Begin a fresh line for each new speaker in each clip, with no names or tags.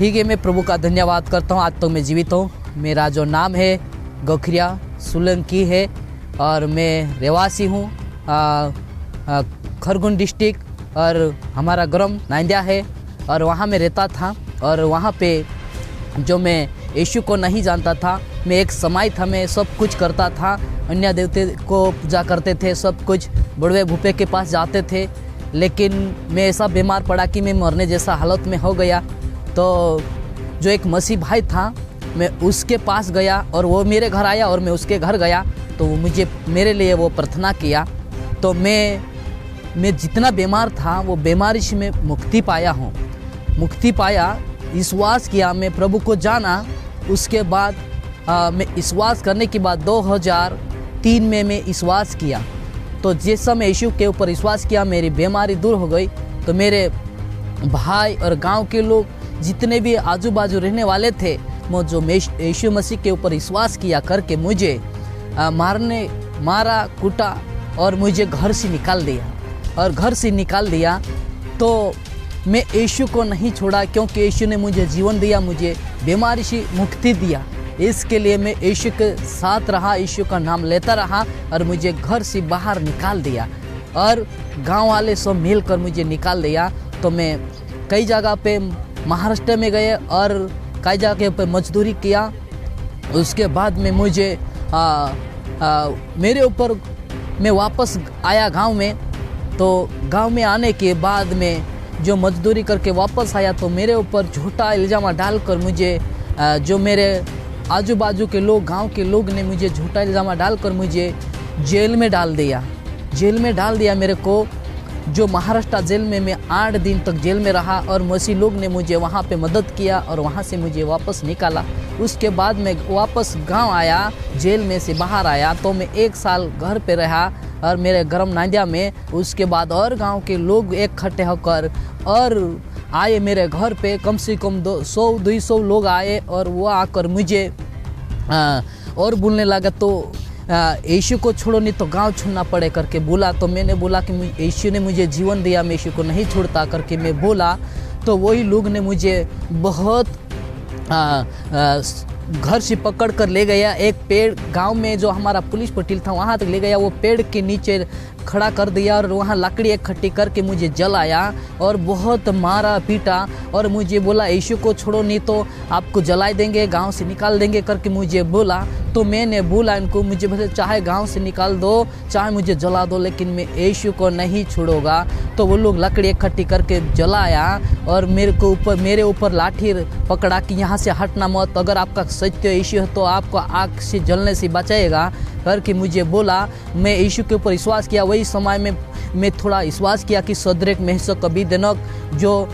ठीक है, मैं प्रभु का धन्यवाद करता हूँ, आज तक मैं जीवित हूँ। मेरा जो नाम है गोखरिया सोलंकी है और मैं रहवासी हूँ खरगोन डिस्ट्रिक्ट, और हमारा ग्राम नांदिया है और वहाँ मैं रहता था। और वहाँ पे जो मैं यीशु को नहीं जानता था, मैं एक समय था, मैं सब कुछ करता था, अन्य देवते को पूजा करते थे, सब कुछ बुढ़वे भूपे के पास जाते थे। लेकिन मैं ऐसा बीमार पड़ा कि मैं मरने जैसा हालत में हो गया। तो जो एक मसीह भाई था, मैं उसके पास गया और वो मेरे घर आया और मैं उसके घर गया, तो मुझे मेरे लिए वो प्रार्थना किया। तो मैं जितना बीमार था वो बीमारी से मैं मुक्ति पाया हूँ, मुक्ति पाया, विश्वास किया, मैं प्रभु को जाना। उसके बाद मैं विश्वास करने के बाद 2003 में मैं विश्वास किया। तो जिस समय यीशु के ऊपर विश्वास किया, मेरी बीमारी दूर हो गई। तो मेरे भाई और गांव के लोग जितने भी आजू बाजू रहने वाले थे, वो जो यीशु मसीह के ऊपर विश्वास किया करके मुझे मारा कूटा और मुझे घर से निकाल दिया। और घर से निकाल दिया तो मैं यीशु को नहीं छोड़ा, क्योंकि यीशु ने मुझे जीवन दिया, मुझे बीमारी से मुक्ति दिया। इसके लिए मैं यीशु के साथ रहा, यीशु का नाम लेता रहा और मुझे घर से बाहर निकाल दिया और गांव वाले सब मिलकर मुझे निकाल दिया। तो मैं कई जगह पे महाराष्ट्र में गए और कई जगह पे मजदूरी किया। उसके बाद में मुझे मेरे ऊपर मैं वापस आया गांव में। तो गांव में आने के बाद में जो मजदूरी करके वापस आया, तो मेरे ऊपर झूठा इल्ज़ाम डालकर मुझे जो मेरे आजू बाजू के लोग, गांव के लोग ने मुझे झूठा इल्ज़ाम डालकर मुझे जेल में डाल दिया। जेल में डाल दिया मेरे को, जो महाराष्ट्र जेल में मैं 8 दिन तक जेल में रहा और मसीह लोग ने मुझे वहाँ पे मदद किया और वहाँ से मुझे वापस निकाला। उसके बाद मैं वापस गांव आया, जेल में से बाहर आया। तो मैं 1 साल घर पे रहा और मेरे ग्राम नांदिया में। उसके बाद और गांव के लोग इकट्ठे होकर और आए मेरे घर पे, कम से कम 100-200 लोग आए और वो आकर मुझे और बोलने लगा, तो यीशु को छोड़ो नहीं तो गांव छोड़ना पड़े करके बोला। तो मैंने बोला कि यीशु ने मुझे जीवन दिया, मैं यीशु को नहीं छोड़ता करके मैं बोला। तो वही लोग ने मुझे बहुत घर से पकड़ कर ले गया। एक पेड़, गांव में जो हमारा पुलिस पटेल था वहाँ तक ले गया, वो पेड़ के नीचे खड़ा कर दिया और वहाँ लकड़ी इकट्ठी करके मुझे जलाया और बहुत मारा पीटा और मुझे बोला यीशु को छोड़ो नहीं तो आपको जला देंगे, गांव से निकाल देंगे करके मुझे बोला। तो मैंने बोला इनको, मुझे बोले चाहे गांव से निकाल दो, चाहे मुझे जला दो, लेकिन मैं यीशु को नहीं छोड़ूंगा। तो वो लोग लकड़ी इकट्ठी करके जलाया और मेरे ऊपर लाठी पकड़ा कि यहाँ से हटना मत, अगर आपका सत्य यीशु है तो आपको आग से जलने से बचाएगा करके मुझे बोला। मैं यीशु के ऊपर विश्वास किया। वही समय में मैं थोड़ा विश्वास किया कि सदरेक मेशक अबेदनगो जो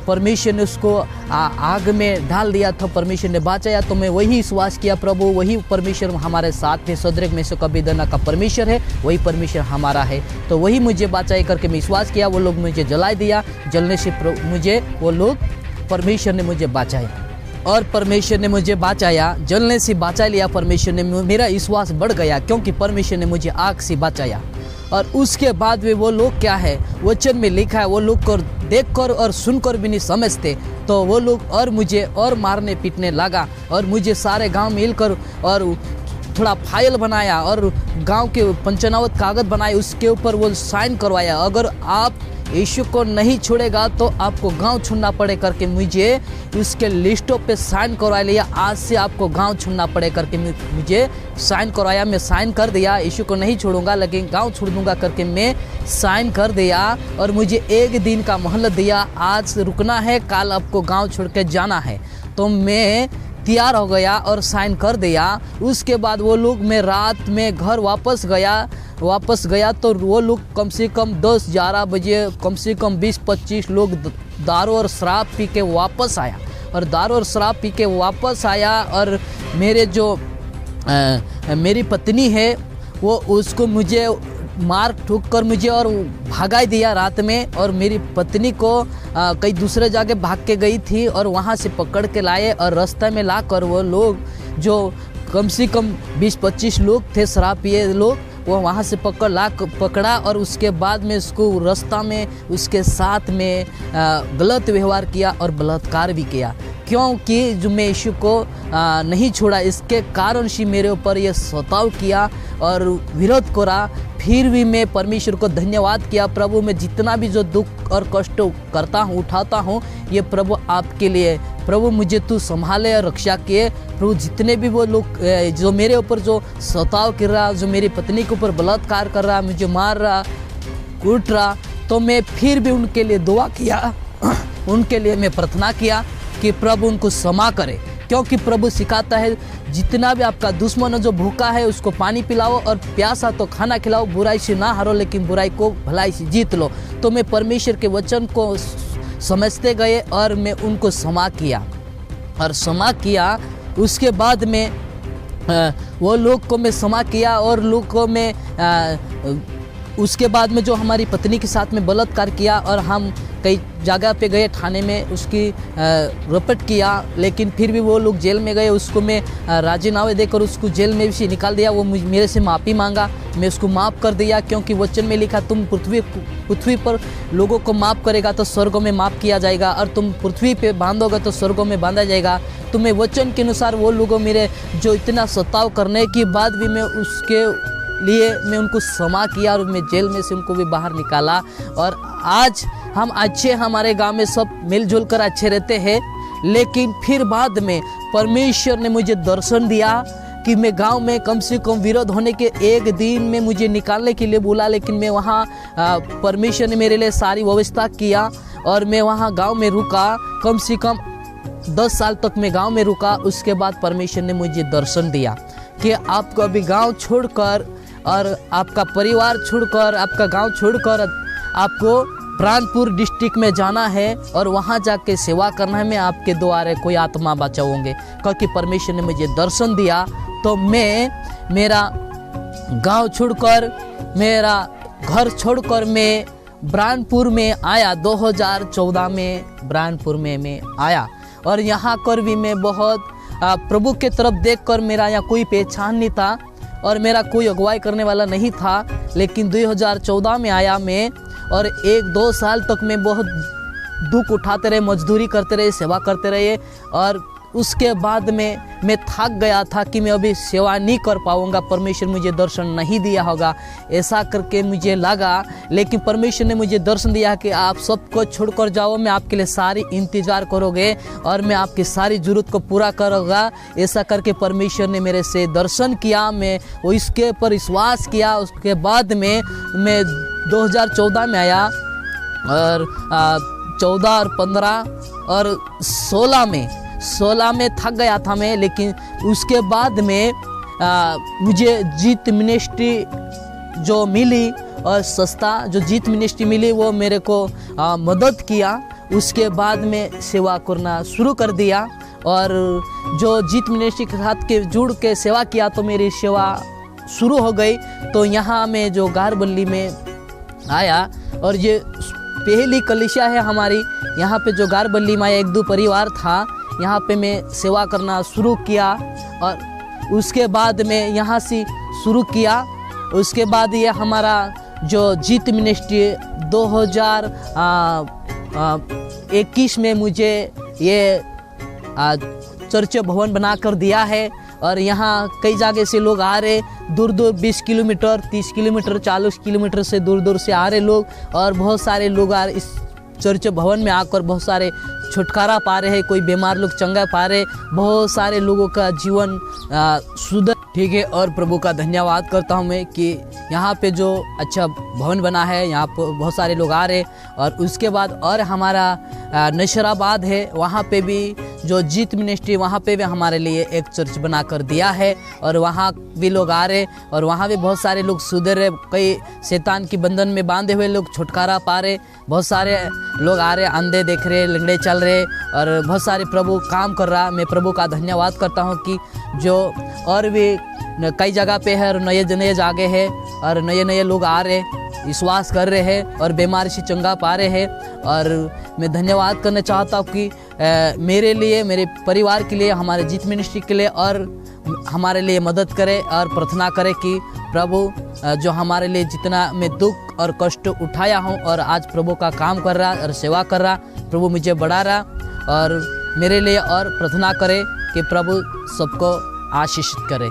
परमेश्वर ने उसको आग में डाल दिया था, परमेश्वर ने बचाया। तो मैं वही विश्वास किया, प्रभु वही परमेश्वर हमारे साथ है, सदरेक मेशक अबेदनगो का परमेश्वर है, वही परमेश्वर हमारा है। तो वही मुझे बचाए करके मैं विश्वास किया। वो लोग मुझे जला दिया, जलने से मुझे वो लोग, परमेश्वर ने मुझे बचाया और परमेश्वर ने मुझे बचाया, जलने से बचा लिया परमेश्वर ने। मेरा विश्वास बढ़ गया क्योंकि परमेश्वर ने मुझे आग से बचाया। और उसके बाद में वो लोग क्या है, वचन में लिखा है, वो लोग को देखकर और सुनकर भी नहीं समझते। तो वो लोग और मुझे और मारने पीटने लगा और मुझे सारे गांव मिलकर और थोड़ा फाइल बनाया और गांव के पंचानवत कागज बनाए, उसके ऊपर वो साइन करवाया, अगर आप यीशु को नहीं छोड़ेगा तो आपको गांव छोड़ना पड़े करके मुझे उसके लिस्टों पे साइन करवा लिया। आज से आपको गांव छोड़ना पड़े करके मुझे साइन करवाया। मैं साइन कर दिया, यीशु को नहीं छोड़ूंगा लेकिन गांव छोड़ दूंगा करके मैं साइन कर दिया। और मुझे 1 दिन का मोहलत दिया, आज रुकना है, कल आपको गांव छोड़ के जाना है। तो मैं तैयार हो गया और साइन कर दिया। उसके बाद वो लोग, मैं रात में घर वापस गया तो वो लोग कम से कम 10-11 बजे कम से कम 20-25 लोग दारू और शराब पी के वापस आया और दारू और शराब पी के वापस आया। और मेरे जो मेरी पत्नी है वो, उसको मुझे मार ठोक कर मुझे और भगा दिया रात में। और मेरी पत्नी को कई दूसरे जगह भाग के गई थी और वहाँ से पकड़ के लाए और रास्ते में लाकर वो लोग, जो कम से कम 20-25 लोग थे शराब पिए लोग, वो वहाँ से पकड़ा और उसके बाद में उसको रास्ता में उसके साथ में गलत व्यवहार किया और बलात्कार भी किया, क्योंकि जो मैं यीशु को नहीं छोड़ा, इसके कारण से मेरे ऊपर ये सताव किया और विरोध करा। फिर भी मैं परमेश्वर को धन्यवाद किया, प्रभु मैं जितना भी जो दुख और कष्ट करता हूँ उठाता हूँ ये प्रभु आपके लिए, प्रभु मुझे तू संभाले और रक्षा किए। प्रभु जितने भी वो लोग जो मेरे ऊपर जो सताव कर रहा, जो मेरी पत्नी के ऊपर बलात्कार कर रहा, मुझे मार रहा, कूट रहा, तो मैं फिर भी उनके लिए दुआ किया, उनके लिए मैं प्रार्थना किया कि प्रभु उनको क्षमा करे, क्योंकि प्रभु सिखाता है जितना भी आपका दुश्मन है जो भूखा है उसको पानी पिलाओ और प्यासा तो खाना खिलाओ, बुराई से ना हारो लेकिन बुराई को भलाई से जीत लो। तो मैं परमेश्वर के वचन को समझते गए और मैं उनको क्षमा किया और क्षमा किया। उसके बाद में वो लोग को मैं क्षमा किया और लोग को मैं उसके बाद में जो हमारी पत्नी के साथ में बलात्कार किया और हम कई जगह पे गए, थाने में उसकी रपट किया, लेकिन फिर भी वो लोग जेल में गए, उसको मैं राजीनामे देकर उसको जेल में भी निकाल दिया। वो मेरे से माफ़ी मांगा, मैं उसको माफ़ कर दिया, क्योंकि वचन में लिखा तुम पृथ्वी पर लोगों को माफ़ करेगा तो स्वर्गों में माफ़ किया जाएगा, और तुम पृथ्वी पे बांधोगे तो स्वर्गों में बांधा जाएगा। तो मैं वचन के अनुसार वो लोगों मेरे जो इतना सताव करने के बाद भी मैं उसके लिए मैं उनको क्षमा किया और मैं जेल में से उनको भी बाहर निकाला। और आज हम अच्छे, हमारे गांव में सब मिलजुल कर अच्छे रहते हैं। लेकिन फिर बाद में परमेश्वर ने मुझे दर्शन दिया कि मैं गांव में कम से कम विरोध होने के एक दिन में मुझे निकालने के लिए बोला, लेकिन मैं वहाँ परमेश्वर ने मेरे लिए सारी व्यवस्था किया और मैं वहाँ गांव में रुका। कम से कम 10 साल तक मैं गांव में रुका। उसके बाद परमेश्वर ने मुझे दर्शन दिया कि आपको अभी गांव छोड़कर और आपका परिवार छोड़कर, आपका गांव छोड़कर आपको प्राणपुर डिस्ट्रिक्ट में जाना है और वहां जाके सेवा करना है। मैं आपके द्वारा कोई आत्मा बचाऊंगे, क्योंकि परमेश्वर ने मुझे दर्शन दिया। तो मैं मेरा गांव छोड़कर, मेरा घर छोड़कर मैं प्राणपुर में आया। 2014 में प्राणपुर में मैं आया और यहाँ कर भी मैं बहुत प्रभु के तरफ देखकर, मेरा यहाँ कोई पहचान नहीं था और मेरा कोई अगुवाई करने वाला नहीं था। लेकिन 2014 में आया मैं और 1-2 साल तक मैं बहुत दुख उठाते रहे, मजदूरी करते रहे, सेवा करते रहे। और उसके बाद में मैं थक गया था कि मैं अभी सेवा नहीं कर पाऊँगा, परमेश्वर मुझे दर्शन नहीं दिया होगा, ऐसा करके मुझे लगा। लेकिन परमेश्वर ने मुझे दर्शन दिया कि आप सबको छोड़कर जाओ, मैं आपके लिए सारी इंतज़ार करोगे और मैं आपकी सारी ज़रूरत को पूरा करूँगा। ऐसा करके परमेश्वर ने मेरे से दर्शन किया, मैं वो इसके ऊपर विश्वास किया। उसके बाद में मैं 2014 में आया और 14 और 15 और 16 में थक गया था मैं। लेकिन उसके बाद में मुझे जीत मिनिस्ट्री जो मिली और सस्ता जो जीत मिनिस्ट्री मिली वो मेरे को मदद किया। उसके बाद में सेवा करना शुरू कर दिया और जो जीत मिनिस्ट्री के साथ के जुड़ के सेवा किया तो मेरी सेवा शुरू हो गई। तो यहाँ मैं जो गारबल्ली में आया और ये पहली कलीसिया है हमारी। यहाँ पे जो गारबल्ली में 1-2 परिवार था, यहाँ पे मैं सेवा करना शुरू किया और उसके बाद में यहाँ से शुरू किया। उसके बाद ये हमारा जो जीत मिनिस्ट्री 2021 में मुझे ये चर्च भवन बना कर दिया है और यहाँ कई जगह से लोग आ रहे, दूर 20 किलोमीटर, 30 किलोमीटर, 40 किलोमीटर से दूर से आ रहे लोग। और बहुत सारे लोग आ रहे इस चर्च भवन में आकर बहुत सारे छुटकारा पा रहे हैं, कोई बीमार लोग चंगा पा रहे, बहुत सारे लोगों का जीवन सुधर। ठीक है, और प्रभु का धन्यवाद करता हूँ मैं कि यहाँ पे जो अच्छा भवन बना है, यहाँ पर बहुत सारे लोग आ रहे। और उसके बाद और हमारा नशराबाद है, वहाँ पे भी जो जीत मिनिस्ट्री, वहाँ पे भी हमारे लिए एक चर्च बना कर दिया है और वहाँ भी लोग आ रहे और वहाँ भी बहुत सारे लोग सुधर रहे। कई शैतान की बंधन में बांधे हुए लोग छुटकारा पा रहे, बहुत सारे लोग आ रहे, अंधे देख रहे, लंगड़े चल रहे और बहुत सारे प्रभु काम कर रहा। मैं प्रभु का धन्यवाद करता हूँ कि जो और भी कई जगह पे है और नए जगह है और नए लोग आ रहे, विश्वास कर रहे हैं और बीमारी से चंगा पा रहे हैं। और मैं धन्यवाद करना चाहता हूँ कि मेरे लिए, मेरे परिवार के लिए, हमारे जीत मिनिस्ट्री के लिए और हमारे लिए मदद करे और प्रार्थना करे कि प्रभु जो हमारे लिए जितना मैं दुख और कष्ट उठाया हूँ और आज प्रभु का काम कर रहा और सेवा कर रहा, प्रभु मुझे बढ़ा रहा और मेरे लिए और प्रार्थना करे कि प्रभु सबको आशीषित करे।